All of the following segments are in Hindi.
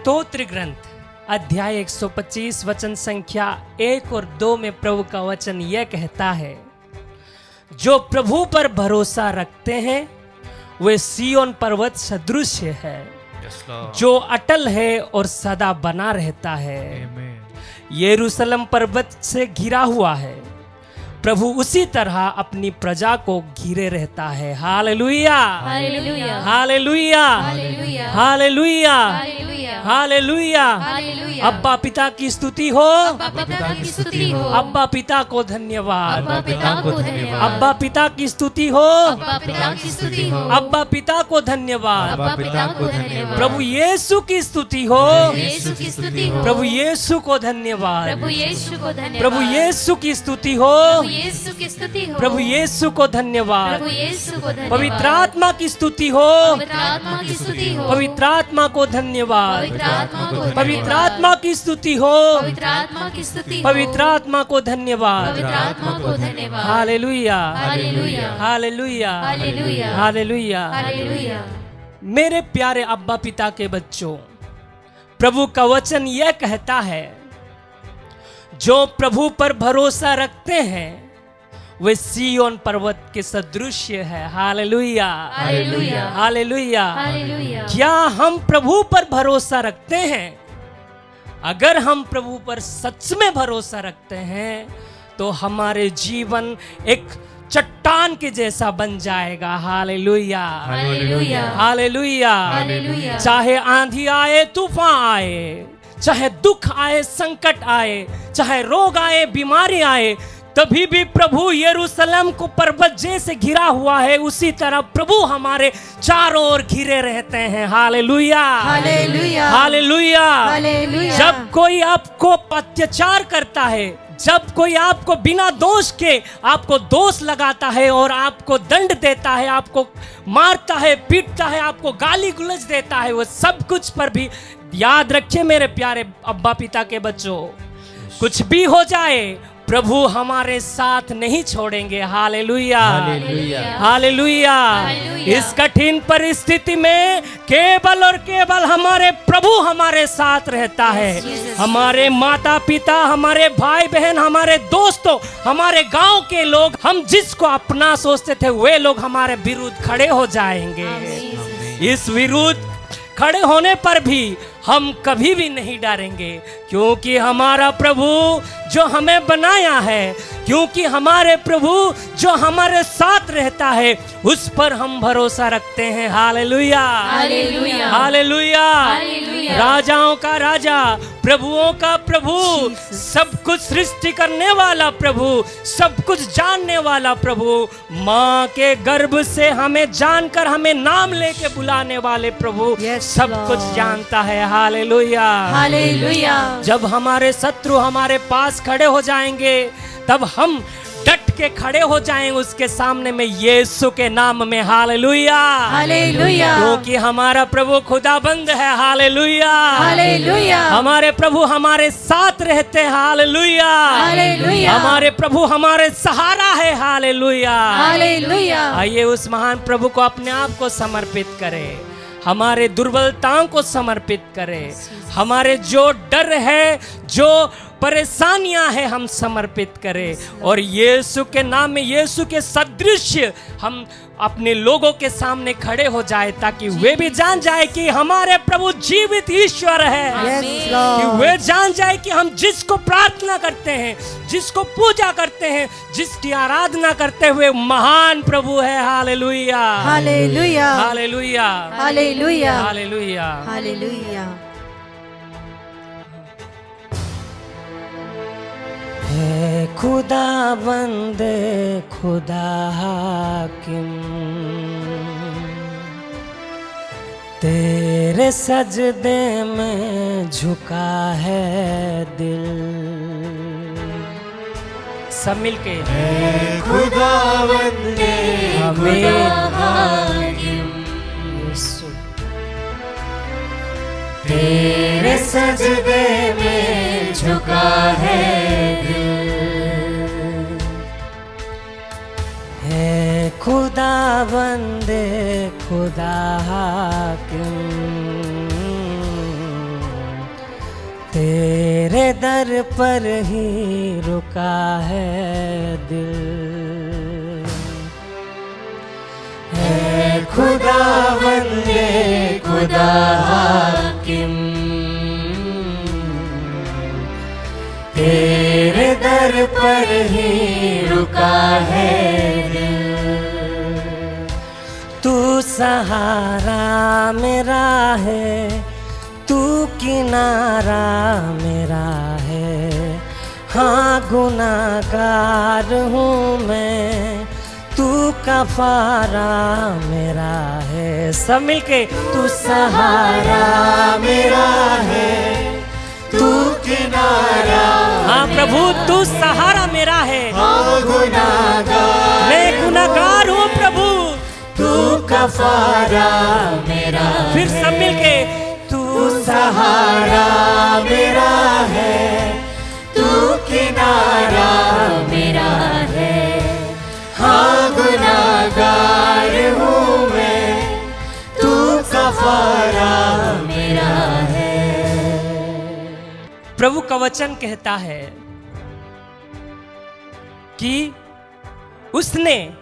स्तोत्र ग्रंथ अध्याय 125 वचन संख्या 1 और 2 में प्रभु का वचन यह कहता है, जो प्रभु पर भरोसा रखते हैं वे सिय्योन पर्वत सदृश है, जो अटल है और सदा बना रहता है। यरूशलेम पर्वत से घिरा हुआ है, प्रभु उसी तरह अपनी प्रजा को घिरे रहता है। Hallelujah, hallelujah, hallelujah, hallelujah, hallelujah, hallelujah, hallelujah. अब्बा पिता की स्तुति हो, अब्बा पिता की स्तुति हो, अब्बा पिता को धन्यवाद, अब्बा पिता को धन्यवाद, अब्बा पिता की स्तुति हो, अब्बा पिता की स्तुति हो, अब्बा पिता को धन्यवाद, अब्बा पिता को धन्यवाद, प्रभु यीशु की स्तुति हो, यीशु की स्तुति हो, प्रभु यीशु को धन्यवाद, प्रभु यीशु को धन्यवाद, प्रभु यीशु की स्तुति हो, यीशु की स्तुति हो, प्रभु यीशु को धन्यवाद, प्रभु यीशु को धन्यवाद, पवित्र आत्मा की स्तुति हो, पवित्र आत्मा की स्तुति हो, पवित्र आत्मा को धन्यवाद, पवित्र आत्मा को पवित्र धन्यवाद, आत्मा की स्तुति हो, पवित्र आत्मा की स्तुति हो, पवित्र आत्मा को धन्यवाद। पवित्र आत्मा को धन्यवाद। Hallelujah, hallelujah, hallelujah, hallelujah, hallelujah. Hallelujah. मेरे प्यारे अब्बा पिता के बच्चों, प्रभु का वचन यह कहता है, जो प्रभु पर भरोसा रखते हैं वे सिय्योन पर्वत के सदृश है। Hallelujah, hallelujah, hallelujah. हालेलुया। क्या हम प्रभु पर भरोसा रखते हैं? अगर हम प्रभु पर सच में भरोसा रखते हैं तो हमारे जीवन एक चट्टान के जैसा बन जाएगा। Hallelujah, hallelujah, hallelujah. हालेलुया। चाहे आंधी आए, तूफान आए, चाहे दुख आए, संकट आए, चाहे रोग आए, बीमारी आए, तभी भी प्रभु यरूशलेम को पर्वत जैसे घिरा हुआ है, उसी तरह प्रभु हमारे चारों ओर घिरे रहते हैं। Hallelujah, hallelujah, hallelujah. हालेलुया। जब कोई आपको अत्याचार करता है, जब कोई आपको बिना दोष के आपको दोष लगाता है और आपको दंड देता है, आपको मारता है, पीटता है, आपको गाली गलौज देता है, वो सब कुछ पर भी याद रखिए मेरे प्यारे अब्बा पिता के बच्चों, कुछ भी हो जाए प्रभु हमारे साथ नहीं छोड़ेंगे। Hallelujah, hallelujah, hallelujah. हालेलुया। इस कठिन परिस्थिति में केवल और केवल हमारे प्रभु हमारे साथ रहता है। हमारे माता पिता, हमारे भाई बहन, हमारे दोस्तों, हमारे गांव के लोग, हम जिसको अपना सोचते थे वे लोग हमारे विरुद्ध खड़े हो जाएंगे। इस विरुद्ध खड़े होने पर भी हम कभी भी नहीं डरेंगे, क्योंकि हमारा प्रभु जो हमें बनाया है, क्योंकि हमारे प्रभु जो हमारे साथ रहता है, उस पर हम भरोसा रखते हैं। Hallelujah, hallelujah, hallelujah. हालेलुया। राजाओं का राजा, प्रभुओं का प्रभु, सब कुछ सृष्टि करने वाला प्रभु, सब कुछ जानने वाला प्रभु, माँ के गर्भ से हमें जानकर हमें नाम लेके बुलाने वाले प्रभु, सब कुछ जानता है। Hallelujah, hallelujah. जब हमारे शत्रु हमारे पास खड़े हो जाएंगे तब हम डट के खड़े हो जाएंगे उसके सामने में, यीशु के नाम में। Hallelujah, hallelujah. क्योंकि हमारा प्रभु खुदाबंद है। Hallelujah, hallelujah. हमारे प्रभु हमारे साथ रहते हैं। Hallelujah, hallelujah. हमारे प्रभु हमारे सहारा है। Hallelujah, hallelujah. आइए उस महान प्रभु को अपने आप को समर्पित करें, हमारे दुर्बलताओं को समर्पित करें, हमारे जो डर है, जो परेशानियां हैं, हम समर्पित करें और यीशु के नाम में, यीशु के सदृश हम अपने लोगों के सामने खड़े हो जाए, ताकि वे भी जान जाए कि हमारे प्रभु जीवित ईश्वर है। कि वे जान जाए कि हम जिसको प्रार्थना करते हैं, जिसको पूजा करते हैं, जिसकी आराधना करते हुए महान प्रभु है। Hallelujah, hallelujah, hallelujah, hallelujah, hallelujah. Hallelujah. है खुदा बंदे, खुदा हाकिम, तेरे सजदे में झुका है दिल। सब मिलके है खुदा बंदे, हमें हाकिम, यीशु तेरे सजदे में झुका है दिल। है खुदा बंदे, खुदा हाकिम, तेरे दर पर ही रुका है दिल। है खुदावंदे खुदा हाकिम, तेरे दर पर ही रुका है दिल। तू सहारा मेरा है, तू किनारा मेरा है। हाँ गुनाहगार हूँ मैं, तू कफारा मेरा है। सब मिलके तू सहारा मेरा है, तू किनारा। हाँ प्रभु तू सहारा मेरा है, हाँ गुनाहगार मैं गुनाहगार हूँ प्रभु, तू कफारा मेरा। फिर सब मिलके तू सहारा मेरा है, तू किनारा मेरा है। हाँ गुनाहगार हूँ मैं, तू कफारा मेरा है। प्रभु का वचन कहता है कि उसने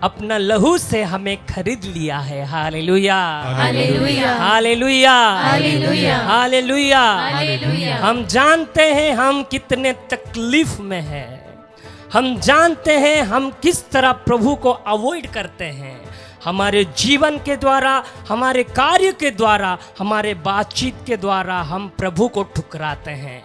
अपना लहू से हमें खरीद लिया है। Hallelujah hallelujah hallelujah hallelujah hallelujah. Hallelujah. हम जानते हैं हम कितने तकलीफ में हैं, हम जानते हैं हम किस तरह प्रभु को अवॉइड करते हैं। हमारे जीवन के द्वारा, हमारे कार्य के द्वारा, हमारे बातचीत के द्वारा हम प्रभु को ठुकराते हैं।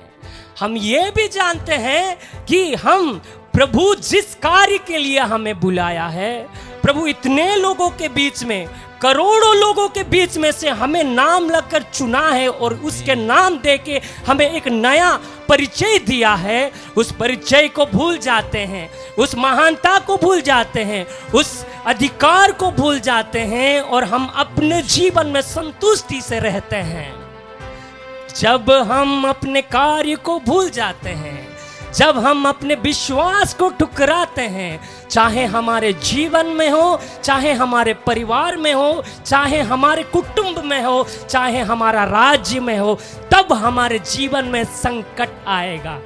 हम ये भी जानते हैं कि हम प्रभु जिस कार्य के लिए हमें बुलाया है, प्रभु इतने लोगों के बीच में, करोड़ों लोगों के बीच में से हमें नाम लगकर चुना है और उसके नाम देके हमें एक नया परिचय दिया है। उस परिचय को भूल जाते हैं, उस महानता को भूल जाते हैं, उस अधिकार को भूल जाते हैं और हम अपने जीवन में संतुष्टि से रहते हैं। जब हम अपने कार्य को भूल जाते हैं, जब हम अपने विश्वास को ठुकराते हैं, चाहे हमारे जीवन में हो, चाहे हमारे परिवार में हो, चाहे हमारे कुटुंब में हो, चाहे हमारा राज्य में हो, तब हमारे जीवन में संकट आएगा।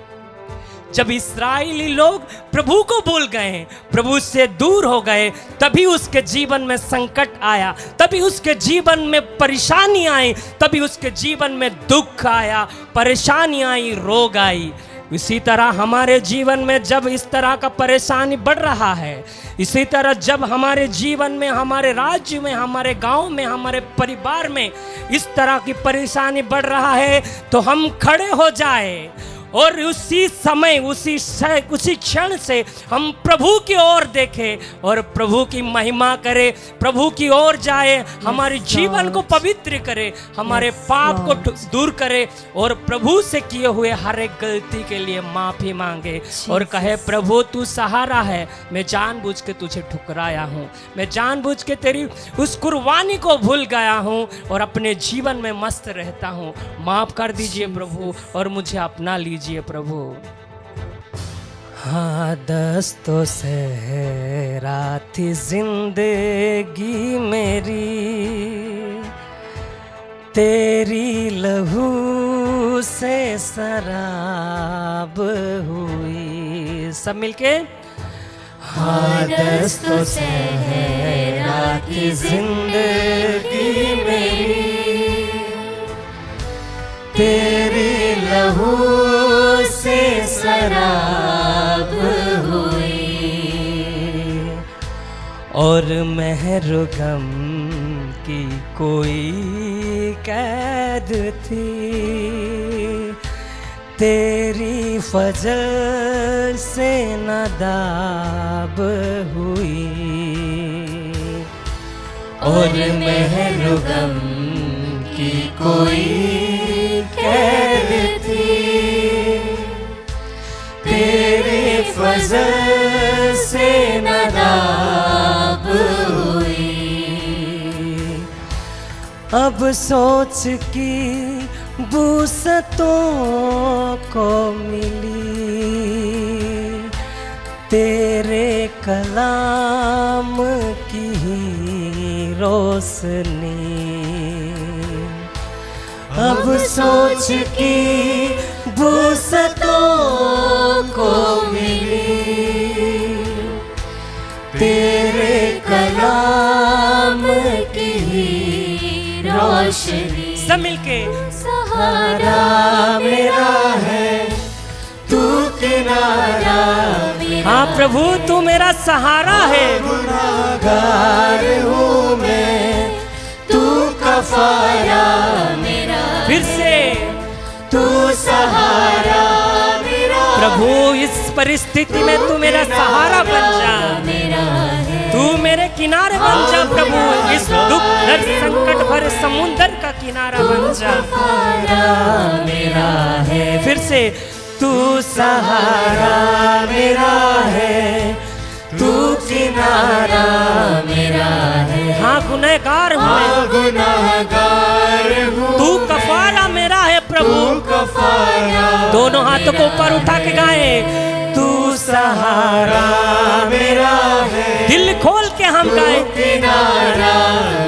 जब इस्राएली लोग प्रभु को भूल गए, प्रभु से दूर हो गए, तभी उसके जीवन में संकट आया, तभी उसके जीवन में परेशानी आई, तभी उसके जीवन में दुख आया, परेशानी आई, रोग आई। इसी तरह हमारे जीवन में जब इस तरह का परेशानी बढ़ रहा है, इसी तरह जब हमारे जीवन में, हमारे राज्य में, हमारे गांव में, हमारे परिवार में इस तरह की परेशानी बढ़ रहा है, तो हम खड़े हो जाए और उसी समय, उसी क्षण से हम प्रभु की ओर देखें और प्रभु की महिमा करें, प्रभु की ओर जाए, हमारे जीवन को पवित्र करे, हमारे पाप को दूर करे और प्रभु से किए हुए हर एक गलती के लिए माफी मांगे और कहे प्रभु तू सहारा है, मैं जानबूझ के तुझे ठुकराया हूँ, मैं जानबूझ के तेरी उस कुर्बानी को भूल गया हूँ और अपने जीवन में मस्त रहता हूँ। माफ कर दीजिए प्रभु और मुझे अपना लीजिए प्रभु। हाँ दस्तों से है रात जिंदगी मेरी, तेरी लहू से शराब हुई। सब मिलके हाँ दस्तों से है रात जिंदगी मेरी, तेरी लहू से शराब हुई और मेहर गम की कोई कैद थी, तेरी फजल से नदाब हुई और मेहर गम की कोई कैद थी, तेरे फजल से नदाब हुई। अब सोच की बूसतों को मिली, तेरे कलाम की ही रोशनी। अब सोच की प्रभु तू मेरा सहारा है। गुनाहगार हूँ मैं, तू कफारा मेरा, फिर से तू सहारा मेरा, प्रभु इस परिस्थिति में तू मेरा सहारा बन जा, तू मेरे किनारे बन जा प्रभु, इस दुख दर्द संकट भरे समुंदर का किनारा बन जा मेरा है। फिर से तू सहारा मेरा है, तू किनारा मेरा है। हाँ गुनहगार हूँ मैं, गुनाहगार हूँ, तू कफारा मेरा है प्रभु। कफारा दोनों हाथों को ऊपर उठा के गाए, तू सहारा मेरा है, दिल खोल के हम गाए, किनारा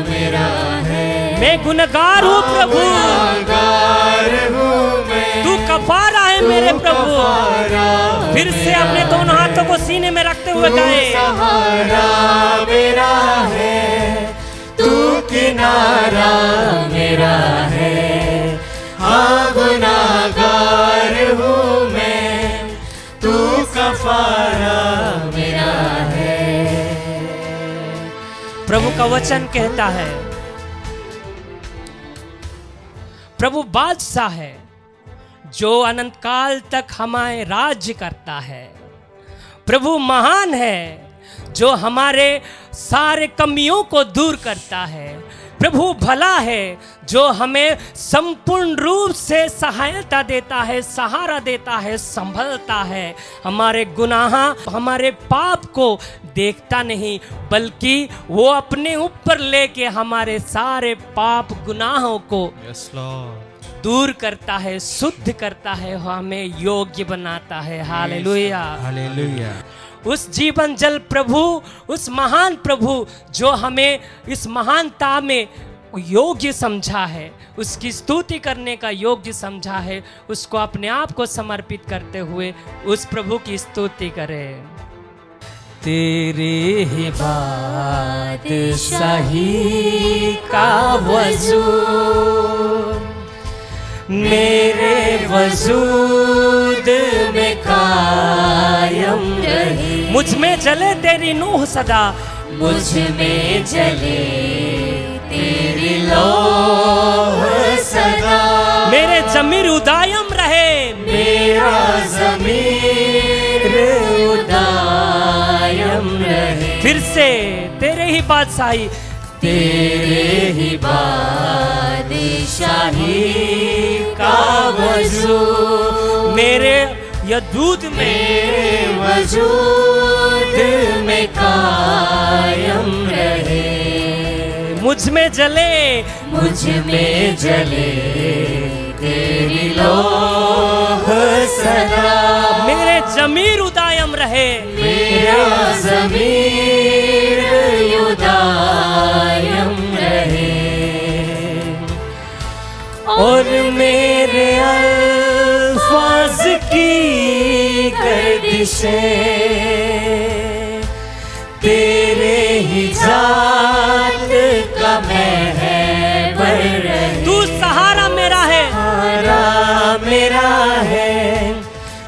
मेरा है। मैं गुनहगार हूँ प्रभु, गुनाहगार हूँ मैं, तू कफारा है मेरे प्रभु। कफारा फिर से अपने दोनों हाथों को सीने में रखते हुए गाए, सहारा मेरा है, तू किनारा मेरा है। हाँ गुनाहगार हूँ मैं, तू कफारा मेरा है। प्रभु का वचन कहता है, प्रभु बादशाह है जो अनंत काल तक हमारे राज्य करता है। प्रभु महान है जो हमारे सारे कमियों को दूर करता है। प्रभु भला है जो हमें संपूर्ण रूप से सहायता देता है, सहारा देता है, संभलता है। हमारे गुनाह, हमारे पाप को देखता नहीं, बल्कि वो अपने ऊपर लेके हमारे सारे पाप गुनाहों को दूर करता है, शुद्ध करता है, हमें योग्य बनाता है। Hallelujah, hallelujah. उस जीवन जल प्रभु, उस महान प्रभु जो हमें इस महानता में योग्य समझा है, उसकी स्तुति करने का योग्य समझा है, उसको अपने आप को समर्पित करते हुए उस प्रभु की स्तुति करें। तेरे ही बादशाही का वजूद मेरे वजूद में कायम रहे। मुझ में जले तेरी नूह सदा, मुझ में जले तेरी लौह सदा। मेरे जमीर उदायम रहे, मेरा ज़मीर उदायम रहे। फिर से तेरे ही बादशाही, तेरे ही बादशाही का वजूद मेरे यदूत में वजूद में कायम रहे। मुझ में जले, मुझ में जले तेरी लौह सदा। मेरे जमीर उदायम रहे, मेरा ज़मीर उदायम रहे। और मेरे अल्फाज की गर्दिशें तेरे ही जात का महबर रहे। तू सहारा मेरा है, सहारा मेरा है,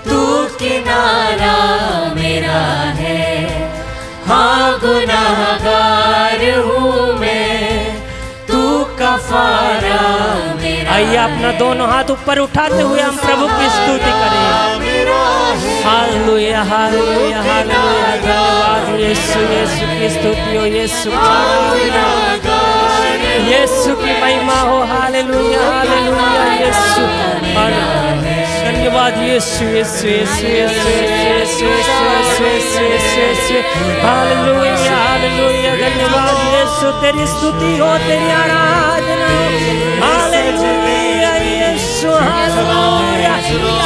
तू किनारा मेरा है। हाँ गुनाहगार हूँ मैं, तू कफारा मेरा। आइए अपना दोनों हाथ ऊपर उठाते हुए हम प्रभु की स्तुति करें। Hallelujah, hallelujah, hallelujah. धन्यवाद यीशु, यीशु की स्तुति हो, यीशु यीशु की महिमा हो। हालेलुया, हालेलुया यीशु। धन्यवाद यीशु, यीशु, यीशु, यीशु, यीशु, यीशु, यीशु, यीशु। Hallelujah, hallelujah. धन्यवाद यीशु, तेरी स्तुति हो, तेरी आराधना हो। हालेलुया यीशु, हालेलुया।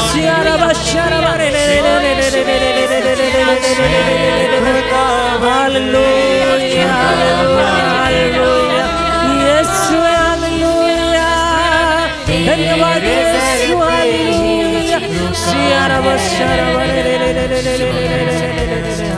सियारा शरबा रे रे रे रे रे रे रे रे रे। हालेलुया, हालेलुया यीशु, हालेलुया। धन्यवाद यीशु, हालेलुया। सियारा शरबा रे रे रे रे रे रे रे रे।